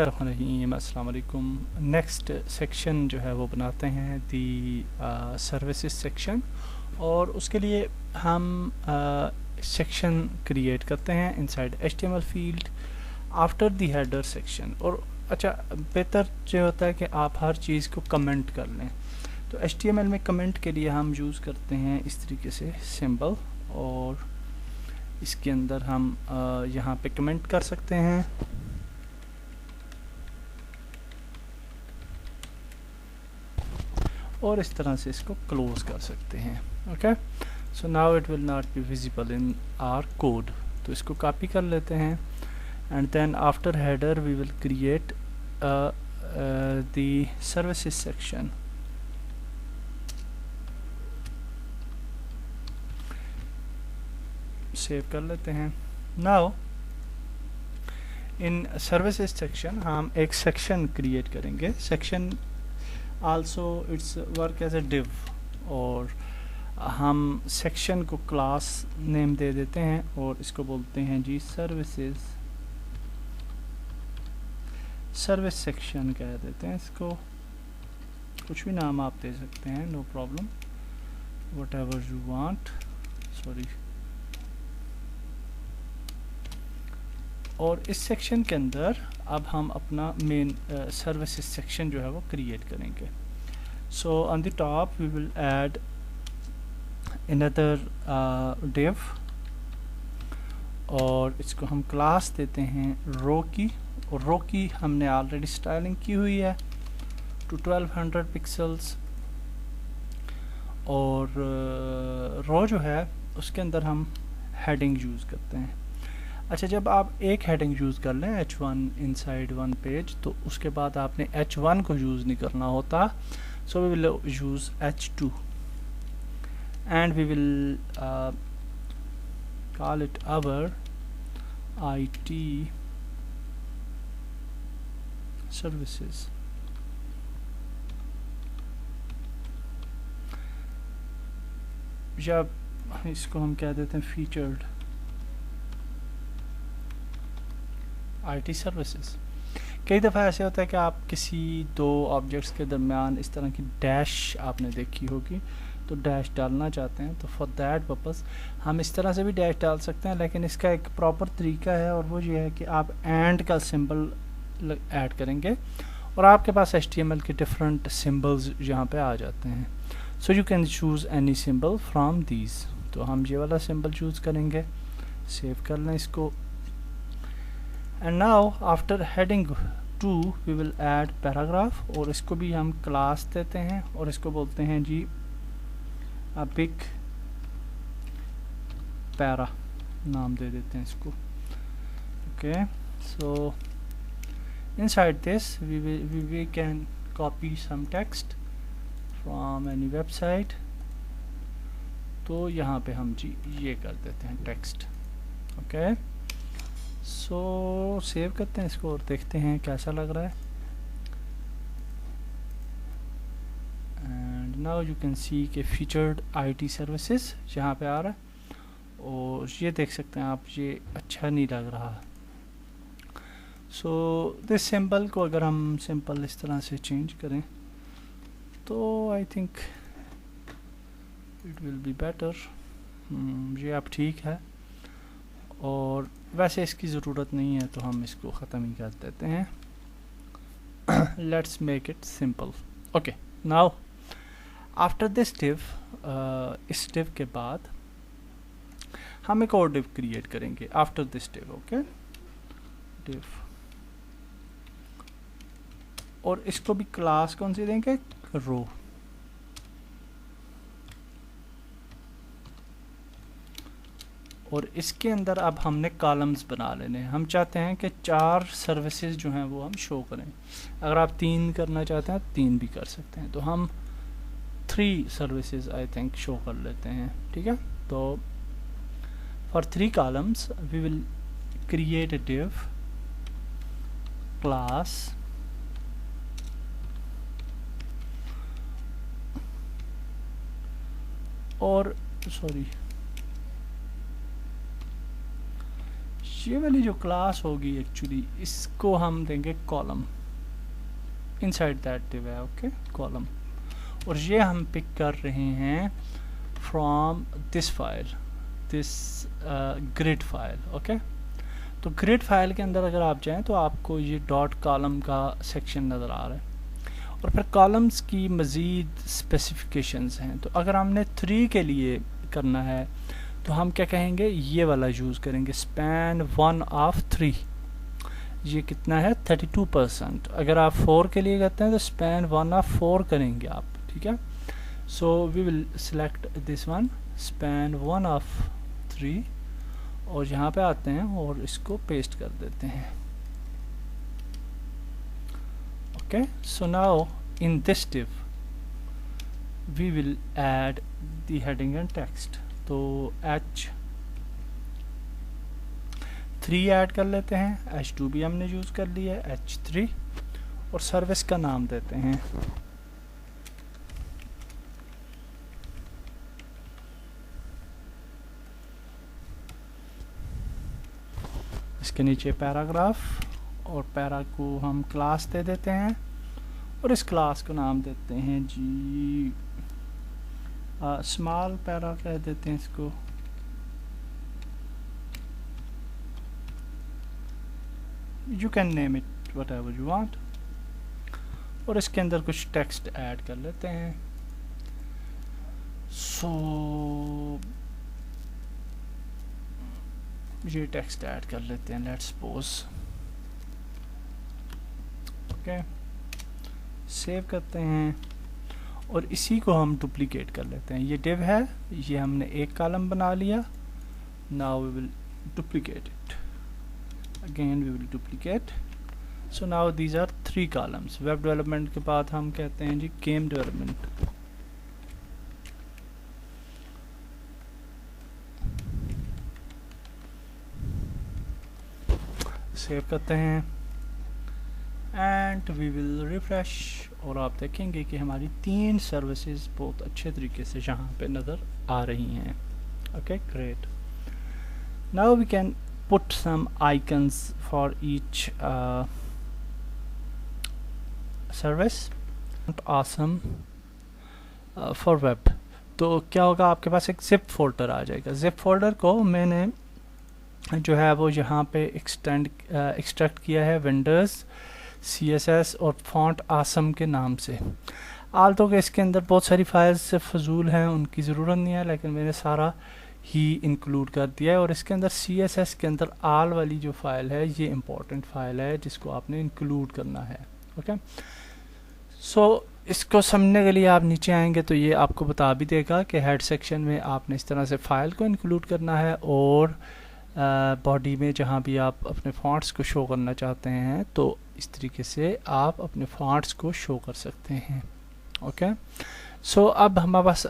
अस्सलाम वालेकुम। Next section जो है वो बनाते हैं दी सर्विसेज सेक्शन, और उसके लिए हम सेक्शन क्रिएट करते हैं inside HTML field after the header section. और अच्छा, बेहतर जो होता है कि आप हर चीज़ को कमेंट कर लें। तो एचटीएमएल में कमेंट के लिए हम यूज़ करते हैं इस तरीके से सिंबल, और इसके अंदर हम यहाँ पे कमेंट कर सकते हैं। और इस तरह से इसको क्लोज कर सकते हैं। Okay, so now it will not be visible in our code. तो इसको कॉपी कर लेते हैं, and then after header we will create the services section. Save कर लेते हैं। नाउ इन सर्विसेज सेक्शन हम एक सेक्शन क्रिएट करेंगे। Section also it's work as a div, और हम सेक्शन को क्लास नेम दे देते हैं और इसको बोलते हैं जी सर्विसेज, सर्विस सेक्शन कह देते हैं इसको। कुछ भी नाम आप दे सकते हैं, no problem, whatever you want. Sorry. और इस सेक्शन के अंदर अब हम अपना मेन सर्विसेज सेक्शन जो है वो क्रिएट करेंगे। So on the top we will add another div, और इसको हम क्लास देते हैं रो की, और रो की हमने ऑलरेडी स्टाइलिंग की हुई है टू 1200 पिक्सल्स। और रो जो है उसके अंदर हम हेडिंग यूज़ करते हैं। अच्छा, जब आप एक हेडिंग यूज़ कर लें H1 इनसाइड वन पेज, तो उसके बाद आपने H1 को यूज़ नहीं करना होता। So we will use H2 and we will call it our IT services। जब इसको हम कह देते हैं फीचर्ड IT सर्विसेज। कई दफ़ा ऐसे होता है कि आप किसी दो ऑब्जेक्ट्स के दरमियान इस तरह की डैश आपने देखी होगी, तो डैश डालना चाहते हैं, तो फॉर दैट पर्पस हम इस तरह से भी डैश डाल सकते हैं। लेकिन इसका एक प्रॉपर तरीका है, और वो ये है कि आप एंड का सिंबल ऐड करेंगे और आपके पास HTML के डिफरेंट सिंबल्स यहाँ पे आ जाते हैं। So you can choose any symbol from these. तो हम ये वाला सिंबल चूज़ करेंगे, सेव कर लें इसको। And now after heading 2 we will add paragraph, और इसको भी हम क्लास देते हैं और इसको बोलते हैं जी a big para, नाम दे देते हैं इसको। Okay, so inside this we can copy some text from any website। तो यहाँ पे हम जी ये कर देते हैं टेक्स्ट। ओके, सो सेव करते हैं इसको और देखते हैं कैसा लग रहा है। नाउ यू कैन सी के फीचर्ड IT सर्विसेज यहाँ पे आ रहा है, और ये देख सकते हैं आप, ये अच्छा नहीं लग रहा। सो दिस सिंबल को अगर हम सिंपल इस तरह से चेंज करें तो I think it will be better. ये अब ठीक है, और वैसे इसकी ज़रूरत नहीं है तो हम इसको ख़त्म ही कर देते हैं। Let's make it simple. Okay, now after this div, इस div के बाद हम एक और div क्रिएट करेंगे after this div। Okay, div, और इसको भी क्लास कौन सी देंगे, रो। और इसके अंदर अब हमने कॉलम्स बना लेने हैं। हम चाहते हैं कि 4 सर्विसेज जो हैं वो हम शो करें। अगर आप 3 करना चाहते हैं 3 भी कर सकते हैं। तो हम 3 सर्विसेज आई थिंक शो कर लेते हैं। ठीक है, तो for 3 columns we will create a div class और सॉरी ये वाली जो क्लास होगी एक्चुअली इसको हम देंगे कॉलम, इनसाइड दैट डिव है, ओके कॉलम। और ये हम पिक कर रहे हैं from this file, this grid file, okay. तो ग्रिड फाइल के अंदर अगर आप जाएं तो आपको ये डॉट कॉलम का सेक्शन नज़र आ रहा है, और फिर कॉलम्स की मज़ीद स्पेसिफिकेशंस हैं। तो अगर हमने 3 के लिए करना है तो हम क्या कहेंगे, ये वाला यूज़ करेंगे, स्पैन 1 ऑफ 3। ये कितना है 32%। अगर आप 4 के लिए करते हैं तो स्पैन 1 ऑफ 4 करेंगे आप, ठीक है। So we will select this one, span 1 of 3, और यहाँ पे आते हैं और इसको पेस्ट कर देते हैं, okay. So now in this div we will add the heading and text. तो H3 ऐड कर लेते हैं, H2 भी हमने यूज़ कर लिया है, H3, और सर्विस का नाम देते हैं इसके नीचे पैराग्राफ, और पैरा को हम क्लास दे देते हैं, और इस क्लास को नाम देते हैं जी स्मॉल पैरा कह देते हैं इसको, you can name it what ever you want. और इसके अंदर कुछ टेक्स्ट ऐड कर लेते हैं। सो ये टेक्स्ट ऐड कर लेते हैं, लेट्स सपोज, ओके। सेव करते हैं और इसी को हम डुप्लीकेट कर लेते हैं। ये डिव है, ये हमने एक कॉलम बना लिया, now we will duplicate it, again we will duplicate. So now these are 3 columns. Web development के बाद हम कहते हैं जी गेम डेवलपमेंट। सेव करते हैं एंड वी विल रिफ्रेश, और आप देखेंगे कि हमारी 3 सर्विसेज बहुत अच्छे तरीके से यहाँ पे नज़र आ रही हैं, okay great. Now we can put some icons for each service. Awesome for web. तो क्या होगा, आपके पास एक जिप फोल्डर आ जाएगा। जिप फोल्डर को मैंने जो है वो यहाँ पे एक्सट्रैक्ट किया है विंडोज़ CSS और फॉन्ट आसम के नाम से। आलतो के इसके अंदर बहुत सारी फाइल्स से फजूल हैं, उनकी ज़रूरत नहीं है, लेकिन मैंने सारा ही इंक्लूड कर दिया है। और इसके अंदर CSS के अंदर आल वाली जो फाइल है ये इम्पोर्टेंट फाइल है जिसको आपने इंक्लूड करना है, ओके। सो इसको समझने के लिए आप नीचे आएंगे तो ये आपको बता भी देगा कि हेड सेक्शन में आपने इस तरह से फाइल को इंक्लूड करना है, और बॉडी में जहाँ भी आप अपने फॉन्ट्स को शो करना चाहते हैं तो इस तरीके से आप अपने फॉन्ट्स को शो कर सकते हैं, ओके। सो अब हमारे पास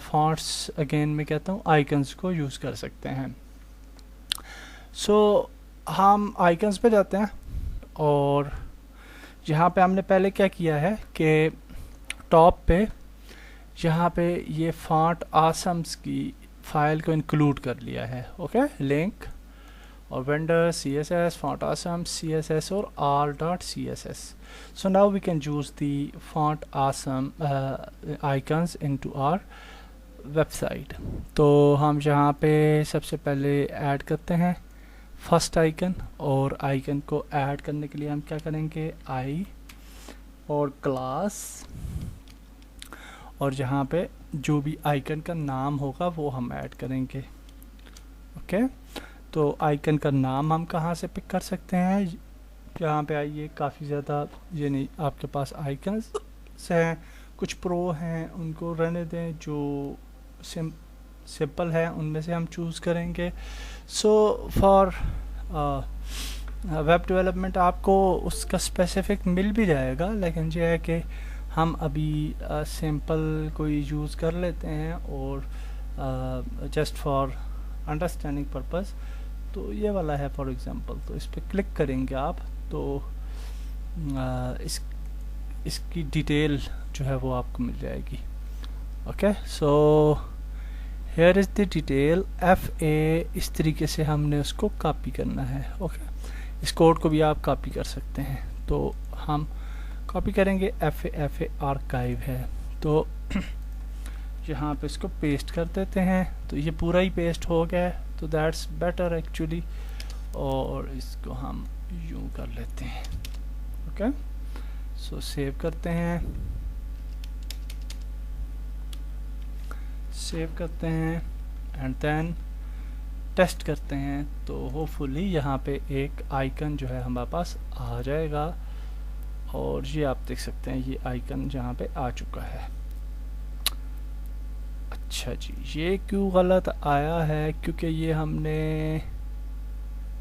फॉन्ट्स, अगेन मैं कहता हूँ आइकन्स को यूज़ कर सकते हैं। सो हम आइकन्स पे जाते हैं, और यहाँ पे हमने पहले क्या किया है कि टॉप पे यहाँ पे ये फॉन्ट आसम्स की फाइल को इंक्लूड कर लिया है, ओके। लिंक और vendor CSS font awesome CSS और all.css. So now we can use the font awesome icons into our website. तो हम यहाँ पे सबसे पहले ऐड करते हैं फर्स्ट आइकन, और आइकन को ऐड करने के लिए हम क्या करेंगे, आई और क्लास, और जहाँ पे जो भी आइकन का नाम होगा वो हम ऐड करेंगे, ओके। तो आइकन का नाम हम कहाँ से पिक कर सकते हैं, यहाँ पे आइए, काफ़ी ज़्यादा ये नहीं आपके पास आइकन्स हैं, कुछ प्रो हैं उनको रहने दें, जो सिंपल है उनमें से हम चूज़ करेंगे। सो फॉर वेब डेवलपमेंट आपको उसका स्पेसिफिक मिल भी जाएगा, लेकिन ये है कि हम अभी सिंपल कोई यूज़ कर लेते हैं, और जस्ट फॉर अंडरस्टैंडिंग पर्पस। तो ये वाला है फॉर एग्जांपल, तो इस पर क्लिक करेंगे आप तो इसकी डिटेल जो है वो आपको मिल जाएगी, okay. So here is the detail FA, इस तरीके से हमने उसको कॉपी करना है। ओके, इस कोड को भी आप कॉपी कर सकते हैं। तो हम कॉपी करेंगे, FA आर्काइव है, तो यहाँ पे इसको पेस्ट कर देते हैं। तो ये पूरा ही पेस्ट हो गया है, तो दैट्स बेटर एक्चुअली। और इसको हम यूँ कर लेते हैं। ओके, सो सेव करते हैं, एंड देन टेस्ट करते हैं। तो होपफुली यहाँ पे एक आइकन जो है हमारे पास आ जाएगा, और ये आप देख सकते हैं ये आइकन यहाँ पे आ चुका है। अच्छा जी, ये क्यों गलत आया है? क्योंकि ये हमने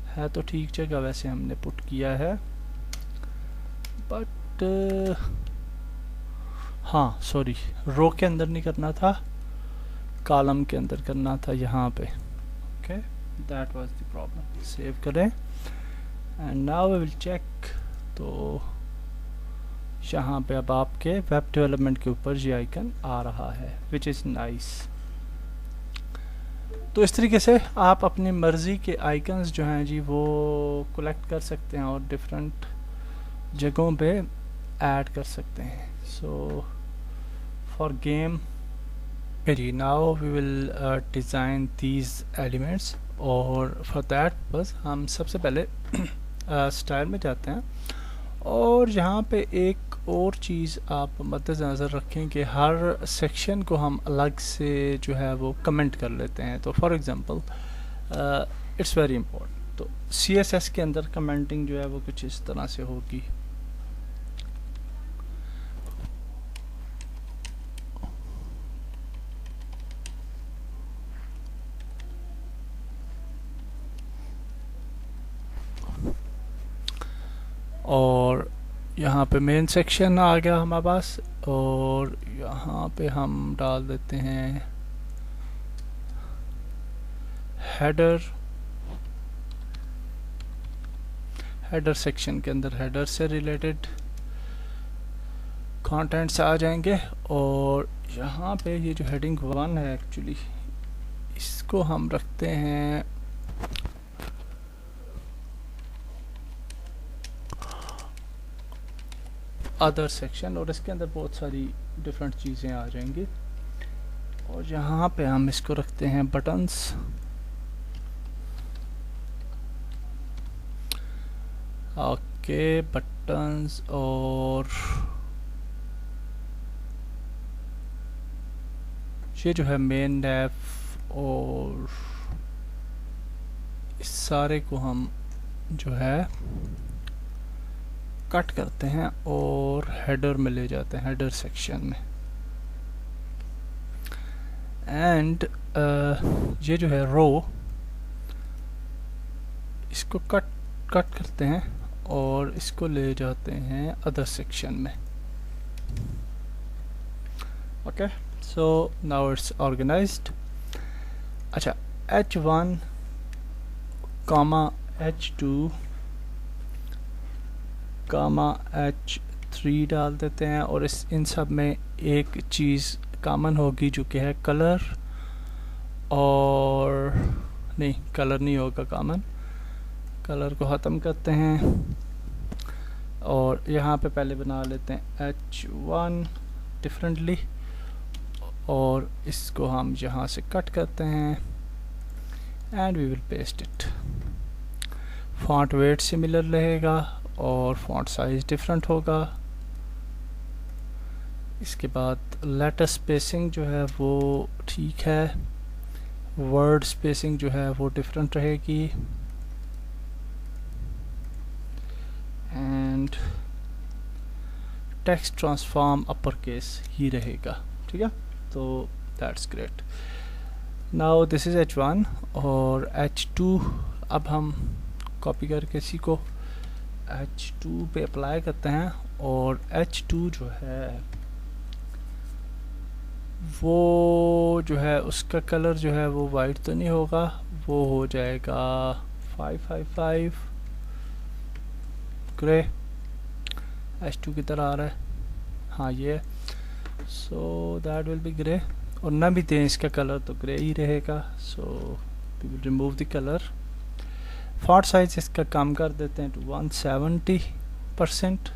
है तो ठीक जगह वैसे हमने पुट किया है, बट हाँ सॉरी, रो के अंदर नहीं करना था, कॉलम के अंदर करना था यहाँ पे। Okay, that was the problem. Save करें and now we will check. तो यहाँ पे अब आपके वेब डेवलपमेंट के ऊपर ये आइकन आ रहा है, विच इज़ नाइस। तो इस तरीके से आप अपनी मर्ज़ी के आइकन्स जो हैं जी वो कलेक्ट कर सकते हैं और डिफरेंट जगहों पे ऐड कर सकते हैं। सो फॉर गेम जी, now we will design these elements, और फॉर दैट बस हम सबसे पहले स्टाइल में जाते हैं। और यहाँ पे एक और चीज़ आप मद्देनज़र रखें कि हर सेक्शन को हम अलग से जो है वो कमेंट कर लेते हैं। तो for example it's very important, तो CSS के अंदर कमेंटिंग जो है वो कुछ इस तरह से होगी। और यहाँ पे मेन सेक्शन आ गया हमारे पास, और यहाँ पे हम डाल देते हैं हेडर सेक्शन के अंदर हेडर से रिलेटेड कंटेंट्स आ जाएंगे। और यहाँ पे ये जो हेडिंग 1 है एक्चुअली, इसको हम रखते हैं अदर सेक्शन, और इसके अंदर बहुत सारी डिफरेंट चीज़ें आ जाएंगी। और यहाँ पे हम इसको रखते हैं बटन्स। ओके, बटन्स, और ये जो है मेन नैव, और इस सारे को हम जो है कट करते हैं और हेडर में ले जाते हैं, हेडर सेक्शन में। एंड ये जो है रो, इसको कट करते हैं और इसको ले जाते हैं अदर सेक्शन में। Okay, so now it's organised. अच्छा, H1 H2 H3 डाल देते हैं, और इन सब में एक चीज़ कॉमन होगी जो कि है कलर, और नहीं कलर नहीं होगा कॉमन, कलर को ख़त्म करते हैं। और यहाँ पे पहले बना लेते हैं H1 डिफरेंटली, और इसको हम यहाँ से कट करते हैं and we will paste it. Font weight similar रहेगा और फॉन्ट साइज डिफरेंट होगा। इसके बाद लेटर स्पेसिंग जो है वो ठीक है, वर्ड स्पेसिंग जो है वो डिफरेंट रहेगी, and text transform upper case ही रहेगा। ठीक है, तो that's great. Now this is H1 और H2। अब हम कॉपी करके इसी को H2 पे अप्लाई करते हैं, और H2 जो है वो जो है उसका कलर जो है वो वाइट तो नहीं होगा, वो हो जाएगा 555 ग्रे। H2 की तरह आ रहा है, हाँ ये, so that will be grey. और ना भी दें इसका कलर तो ग्रे ही रहेगा। So we will remove the colour. Font size इसका कम कर देते हैं टू 170%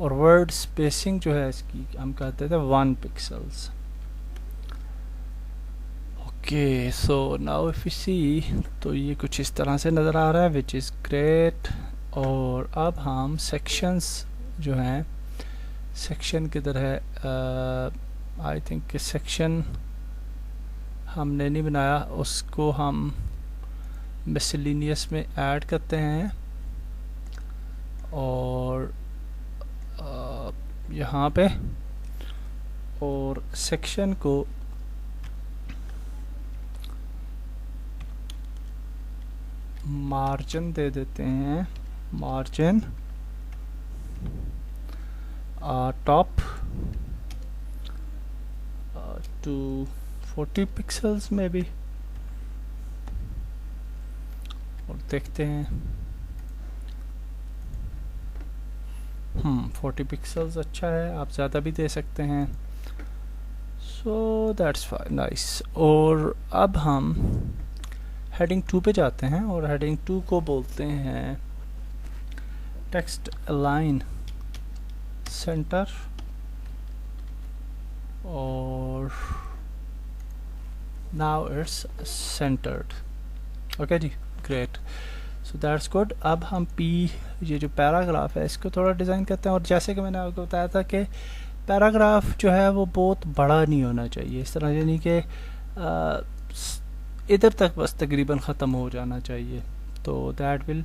और वर्ड स्पेसिंग जो है इसकी हम कर देते हैं 1 pixels. Okay, so now if you see तो ये कुछ इस तरह से नज़र आ रहा है विच इज़ ग्रेट। और अब हम सेक्शंस जो हैं, सेक्शन किधर है, आई थिंक सेक्शन हमने नहीं बनाया, उसको हम मिसलिनियस में ऐड करते हैं और यहाँ पे, और सेक्शन को मार्जिन दे देते हैं, मार्जिन टॉप टू 40 पिक्सल्स में भी, और देखते हैं 40 पिक्सल्स अच्छा है, आप ज़्यादा भी दे सकते हैं। So that's fine, nice. और अब हम हेडिंग 2 पे जाते हैं और हेडिंग 2 को बोलते हैं टेक्स्ट अलाइन सेंटर, और नाउ इट्स सेंटर्ड। ओके जी, ग्रेट, सो दैट्स गुड। अब हम ये जो पैराग्राफ है इसको थोड़ा डिज़ाइन करते हैं। और जैसे कि मैंने आपको बताया था कि पैराग्राफ जो है वो बहुत बड़ा नहीं होना चाहिए, इस तरह यानी कि इधर तक बस तकरीबन ख़त्म हो जाना चाहिए, तो दैट विल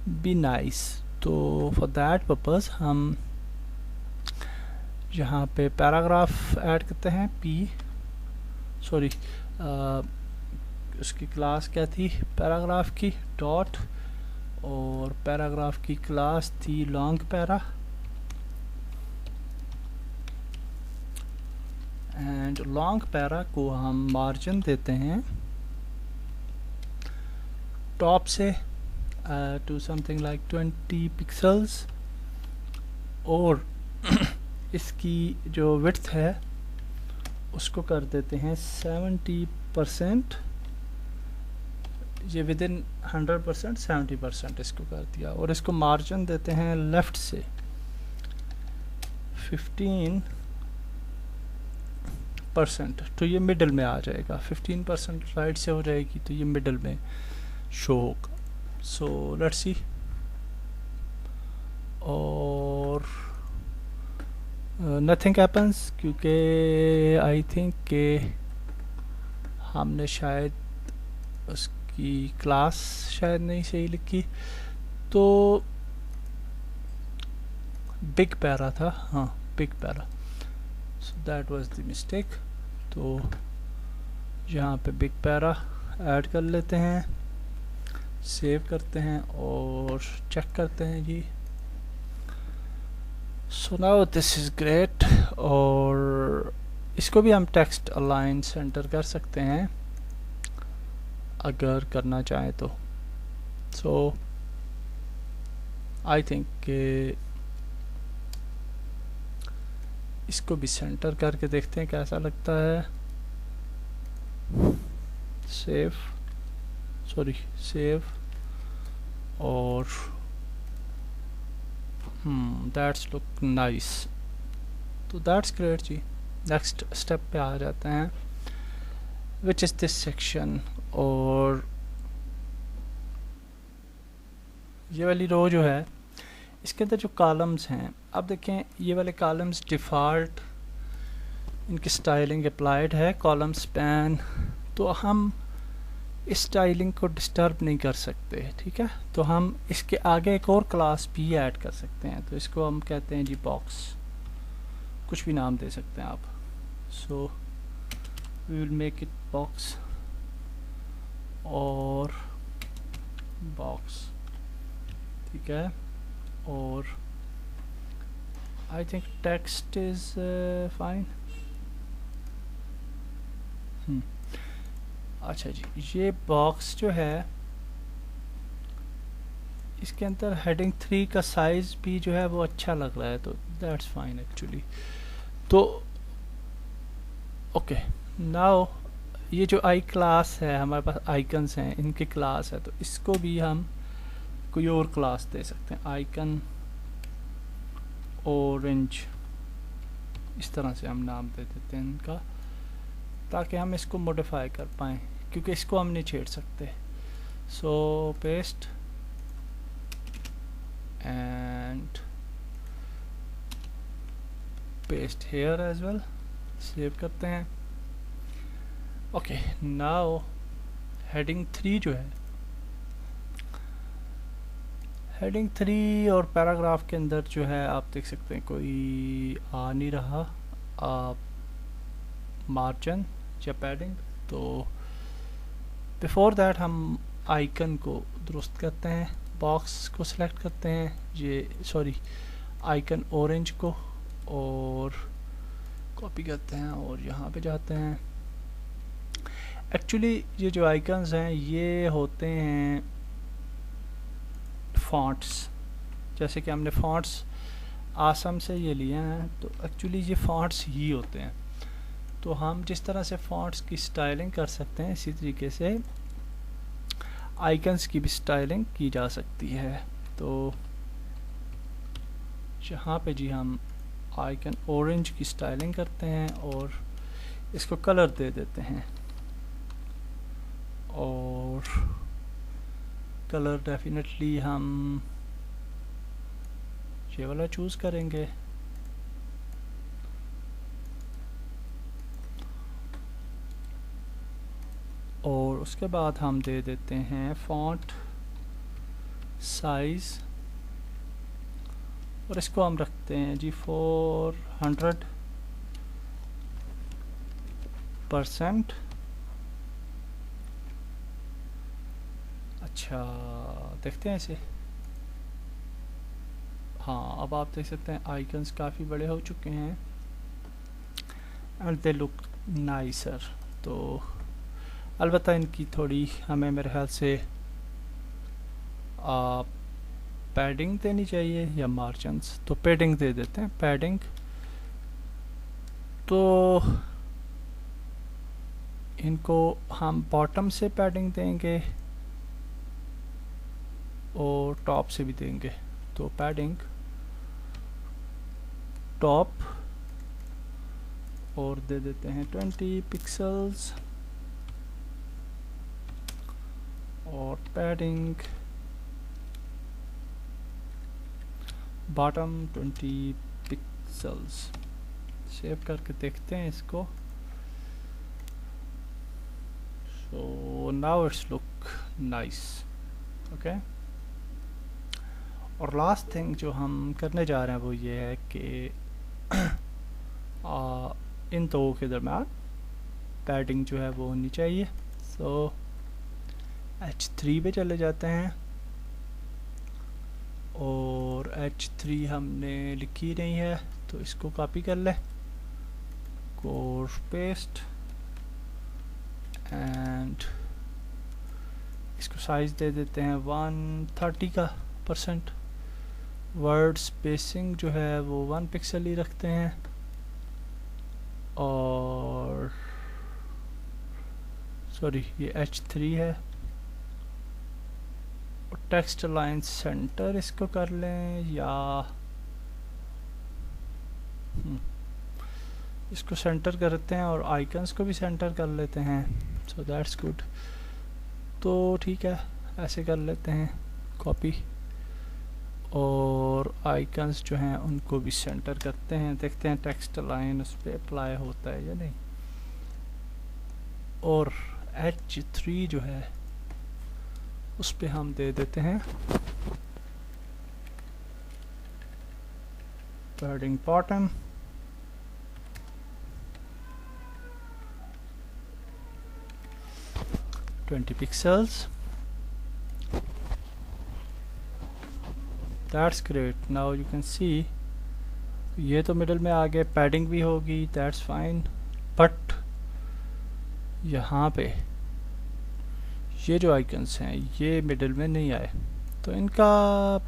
बी नाइस। तो फॉर दैट पर्पज़ हम यहाँ पे पैराग्राफ ऐड करते हैं, उसकी क्लास क्या थी पैराग्राफ की, डॉट, और पैराग्राफ की क्लास थी long para, and long para को हम मार्जिन देते हैं टॉप से टू समथिंग लाइक 20 पिक्सल्स, और इसकी जो विड्थ है उसको कर देते हैं 70%, ये विद इन 100% 70% इसको कर दिया, और इसको मार्जिन देते हैं लेफ़्ट से 15%, तो ये मिडल में आ जाएगा। 15% राइट से हो जाएगी तो ये मिडल में शो होगा। सो लेट्स सी, और नथिंग हैपन्स क्योंकि आई थिंक के हमने शायद उसकी क्लास शायद नहीं सही लिखी, तो बिग पैरा था, हाँ big para, so that was the mistake. तो यहाँ पे बिग पैरा ऐड कर लेते हैं, सेव करते हैं और चेक करते हैं जी। So now this is great, और इसको भी हम टेक्स्ट अलाइन सेंटर कर सकते हैं अगर करना चाहें तो। सो आई थिंक के इसको भी सेंटर करके देखते हैं कैसा लगता है। सेव और दैट्स लुक नाइस, तो दैट्स ग्रेट जी। नेक्स्ट स्टेप पे आ जाते हैं, विच इज़ दिस सेक्शन, और ये वाली रो जो है इसके अंदर जो कॉलम्स हैं, अब देखें ये वाले कॉलम्स डिफ़ॉल्ट इनकी स्टाइलिंग अप्लाइड है, कॉलम स्पैन, तो हम इस स्टाइलिंग को डिस्टर्ब नहीं कर सकते, ठीक है। तो हम इसके आगे एक और क्लास भी ऐड कर सकते हैं, तो इसको हम कहते हैं जी बॉक्स, कुछ भी नाम दे सकते हैं आप। So we will make it box और बॉक्स, ठीक है। और I think text is fine. अच्छा जी, ये बॉक्स जो है इसके अंदर हेडिंग 3 का साइज भी जो है वो अच्छा लग रहा है, तो दैट्स फाइन एक्चुअली। तो ओके, नाउ ये जो आई क्लास है, हमारे पास आइकन्स हैं, इनकी क्लास है, तो इसको भी हम कोई और क्लास दे सकते हैं, आइकन ऑरेंज, इस तरह से हम नाम दे देते हैं इनका, ताकि हम इसको मॉडिफाई कर पाएँ, क्योंकि इसको हम नहीं छेड़ सकते। So paste and paste here as well, save करते हैं। ओके, नाउ हेडिंग 3 जो है, हेडिंग 3 और पैराग्राफ के अंदर जो है आप देख सकते हैं कोई आ नहीं रहा मार्जिन या पैडिंग। तो बिफोर दैट हम आइकन को दुरुस्त करते हैं, बॉक्स को सिलेक्ट करते हैं, ये सॉरी आइकन ऑरेंज को, और कॉपी करते हैं और यहाँ पे जाते हैं। एक्चुअली ये जो आइकन्स हैं ये होते हैं फॉन्ट्स, जैसे कि हमने फॉन्ट्स आसम से ये लिए हैं, तो एक्चुअली ये फॉन्ट्स ही होते हैं। तो हम जिस तरह से फॉन्ट्स की स्टाइलिंग कर सकते हैं, इसी तरीके से आइकन्स की भी स्टाइलिंग की जा सकती है। तो यहाँ पे जी हम आइकन ऑरेंज की स्टाइलिंग करते हैं और इसको कलर दे देते हैं, और कलर डेफिनेटली हम ये वाला चूज़ करेंगे। और उसके बाद हम दे देते हैं फॉन्ट साइज़, और इसको हम रखते हैं जी 400%। अच्छा, देखते हैं इसे। हाँ, अब आप देख सकते हैं आइकन्स काफ़ी बड़े हो चुके हैं एंड दे लुक नाइसर। तो अलबत्ता इनकी थोड़ी हमें मेरे ख्याल से पैडिंग देनी चाहिए या मार्जिन्स, तो पैडिंग दे देते हैं, पैडिंग। तो इनको हम बॉटम से पैडिंग देंगे और टॉप से भी देंगे। तो पैडिंग टॉप और दे देते हैं 20 पिक्सल्स, और पैडिंग बॉटम 20 पिक्सल्स। सेव करके देखते हैं इसको। सो now it's look nice. Okay, और लास्ट थिंग जो हम करने जा रहे हैं वो ये है कि इन दो के दरम्यान पैडिंग जो है वो होनी चाहिए। सो H3 पे चले जाते हैं, और H3 हमने लिखी नहीं है तो इसको कॉपी कर ले, कोर्स पेस्ट, एंड इसको साइज दे देते हैं 130 का %। वर्ड स्पेसिंग जो है वो 1 पिक्सल ही रखते हैं, और सॉरी ये H3 है। और टेक्स्ट अलाइन सेंटर इसको कर लें, या इसको सेंटर करते हैं और आइकन्स को भी सेंटर कर लेते हैं। सो दैट्स गुड। तो ठीक है, ऐसे कर लेते हैं कॉपी, और आइकन्स जो हैं उनको भी सेंटर करते हैं। देखते हैं टेक्स्ट लाइन उस पर अप्लाई होता है या नहीं। और H3 जो है उस पे हम दे देते हैं padding bottom, $20 pixels. That's great. Now you can see ये तो मिडल में आ गए, पैडिंग भी होगी, दैट्स फाइन। बट यहाँ पे ये जो आइकन्स हैं ये मिडल में नहीं आए, तो इनका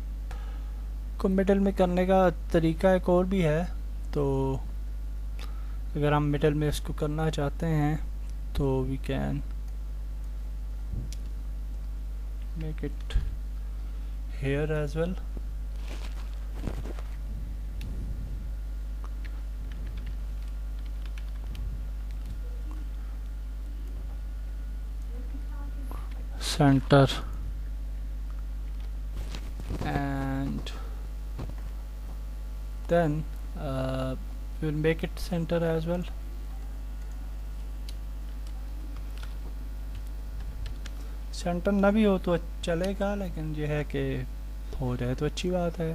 को मिडल में करने का तरीका एक और भी है। तो अगर हम मिडल में इसको करना चाहते हैं तो we can make it here as well. center and then we'll make it center as well। Centre ना भी हो तो चलेगा, लेकिन ये है कि हो जाए तो अच्छी बात है।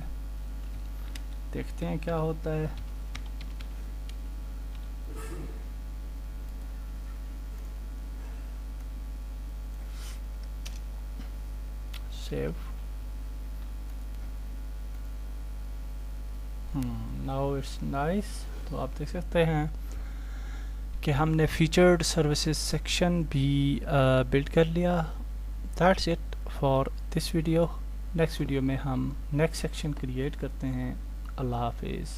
देखते हैं क्या होता है। सेव। Now it's nice. तो आप देख सकते हैं कि हमने फीचर्ड सर्विसेज सेक्शन भी बिल्ड कर लिया। That's it for this video. Next video में हम नेक्स्ट सेक्शन क्रिएट करते हैं। अल्लाह हाफिज़।